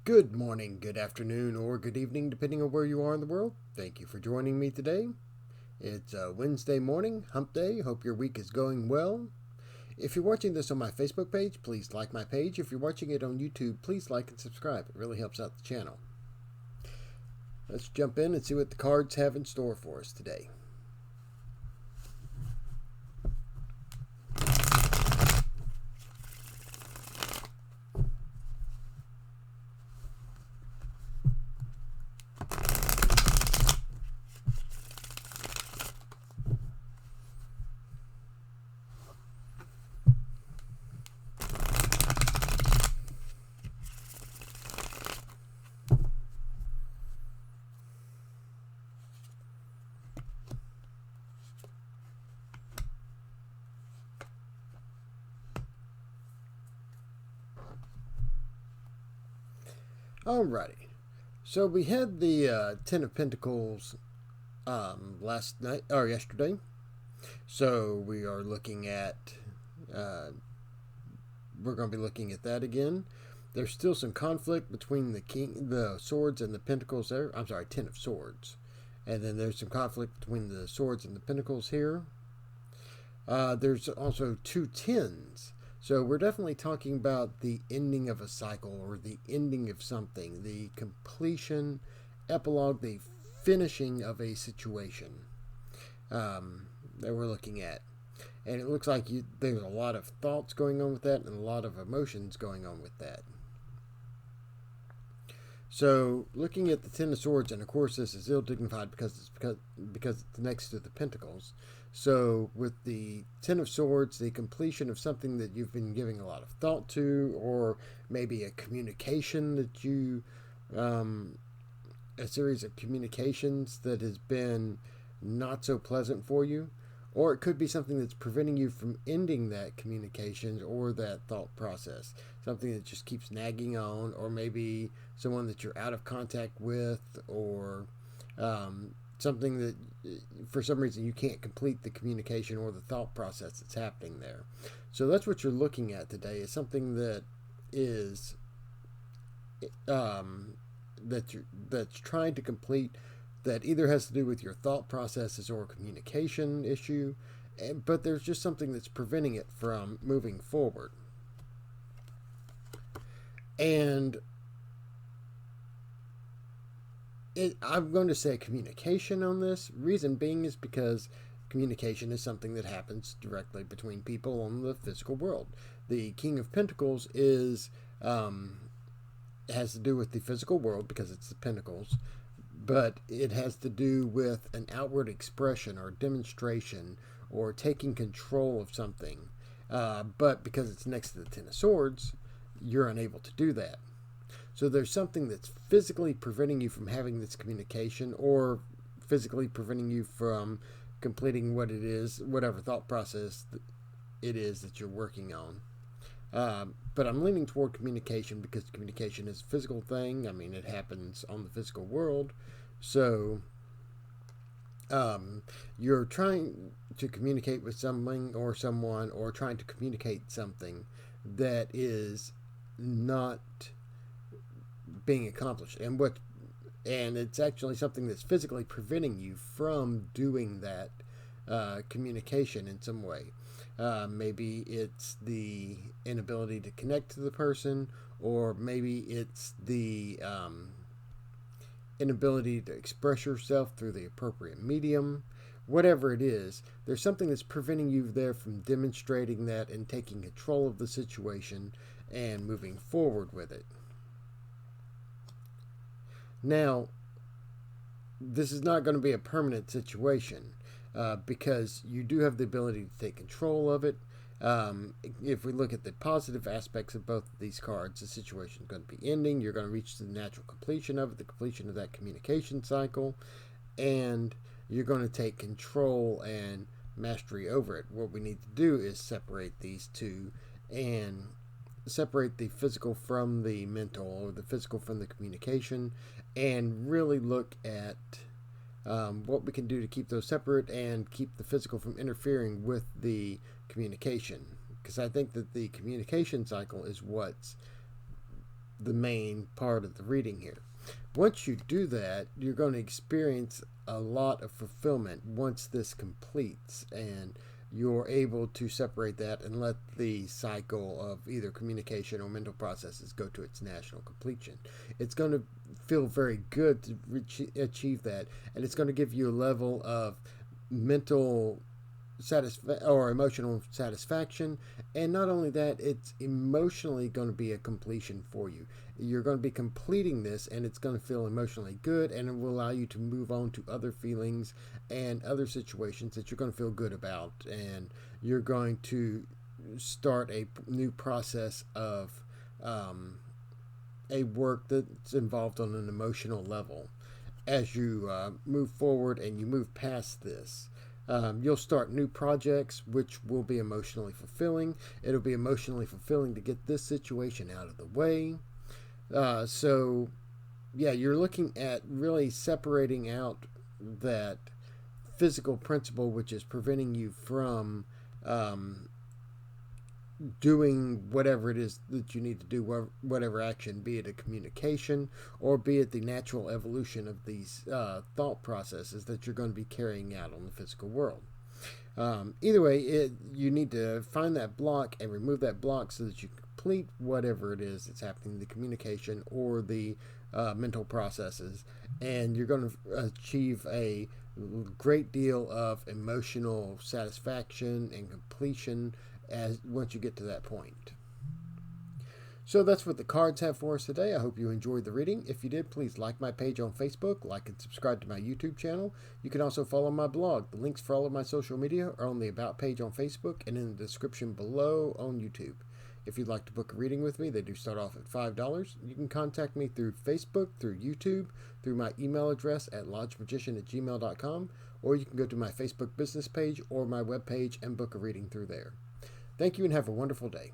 Good morning, good afternoon, or good evening, depending on where you are in the world. Thank you for joining me today. It's Wednesday morning, hump day. Hope your week is going well. If you're watching this on my Facebook page, please like my page. If you're watching it on YouTube, please like and subscribe. It really helps out the channel. Let's jump in and see what the cards have in store for us today. Alrighty, so we had the Ten of Pentacles last night or yesterday. So we are looking at we're going to be looking at that again. There's still some conflict between the Swords and the Pentacles there. I'm sorry, Ten of Swords, and then there's some conflict between the Swords and the Pentacles here. There's also two tens. So we're definitely talking about the ending of a cycle or the ending of something, the completion, epilogue, the finishing of a situation that we're looking at. And it looks like there's a lot of thoughts going on with that and a lot of emotions going on with that. So looking at the Ten of Swords, and of course this is ill-dignified because it's next to the Pentacles. So with the Ten of Swords, the completion of something that you've been giving a lot of thought to, or maybe a communication that you, a series of communications that has been not so pleasant for you, or it could be something that's preventing you from ending that communication or that thought process. Something that just keeps nagging on, or maybe someone that you're out of contact with, or something that for some reason you can't complete the communication or the thought process that's happening there. So that's what you're looking at today, is something that is that's trying to complete, that either has to do with your thought processes or a communication issue, but there's just something that's preventing it from moving forward. And I'm going to say communication on this. Reason being is because communication is something that happens directly between people on the physical world. The King of Pentacles has to do with the physical world because it's the Pentacles, but it has to do with an outward expression or demonstration or taking control of something. But because it's next to the Ten of Swords, you're unable to do that. So there's something that's physically preventing you from having this communication, or physically preventing you from completing what it is, whatever thought process it is that you're working on. But I'm leaning toward communication because communication is a physical thing. I mean, it happens on the physical world. So you're trying to communicate with something or someone, or trying to communicate something that is not being accomplished, and it's actually something that's physically preventing you from doing that communication in some way. Maybe it's the inability to connect to the person, or maybe it's the inability to express yourself through the appropriate medium. Whatever it is, there's something that's preventing you there from demonstrating that and taking control of the situation and moving forward with it. Now, this is not going to be a permanent situation because you do have the ability to take control of it. If we look at the positive aspects of both of these cards, the situation is going to be ending. You're going to reach the natural completion of it, the completion of that communication cycle, and you're going to take control and mastery over it. What we need to do is separate these two and separate the physical from the mental, or the physical from the communication, and really look at what we can do to keep those separate and keep the physical from interfering with the communication. Because I think that the communication cycle is what's the main part of the reading here. Once you do that, you're going to experience a lot of fulfillment once this completes, and you're able to separate that and let the cycle of either communication or mental processes go to its national completion. It's going to feel very good to achieve that, and it's going to give you a level of mental or emotional satisfaction. And not only that, it's emotionally going to be a completion for you. You're going to be completing this, and it's going to feel emotionally good, and it will allow you to move on to other feelings and other situations that you're going to feel good about, and you're going to start a new process of a work that's involved on an emotional level. As you move forward and you move past this, you'll start new projects, which will be emotionally fulfilling. It'll be emotionally fulfilling to get this situation out of the way. So, yeah, you're looking at really separating out that physical principle, which is preventing you from doing whatever it is that you need to do, whatever action, be it a communication or be it the natural evolution of these thought processes that you're going to be carrying out on the physical world. Either way, you need to find that block and remove that block so that you complete whatever it is that's happening, the communication or the mental processes, and you're going to achieve a great deal of emotional satisfaction and completion once you get to that point. So that's what the cards have for us today. I hope you enjoyed the reading. If you did, please like my page on Facebook, like and subscribe to my YouTube channel. You can also follow my blog. The links for all of my social media are on the About page on Facebook and in the description below on YouTube. If you'd like to book a reading with me, they do start off at $5. You can contact me through Facebook, through YouTube, through my email address at lodgemagician@gmail.com, or you can go to my Facebook business page or my webpage and book a reading through there. Thank you and have a wonderful day.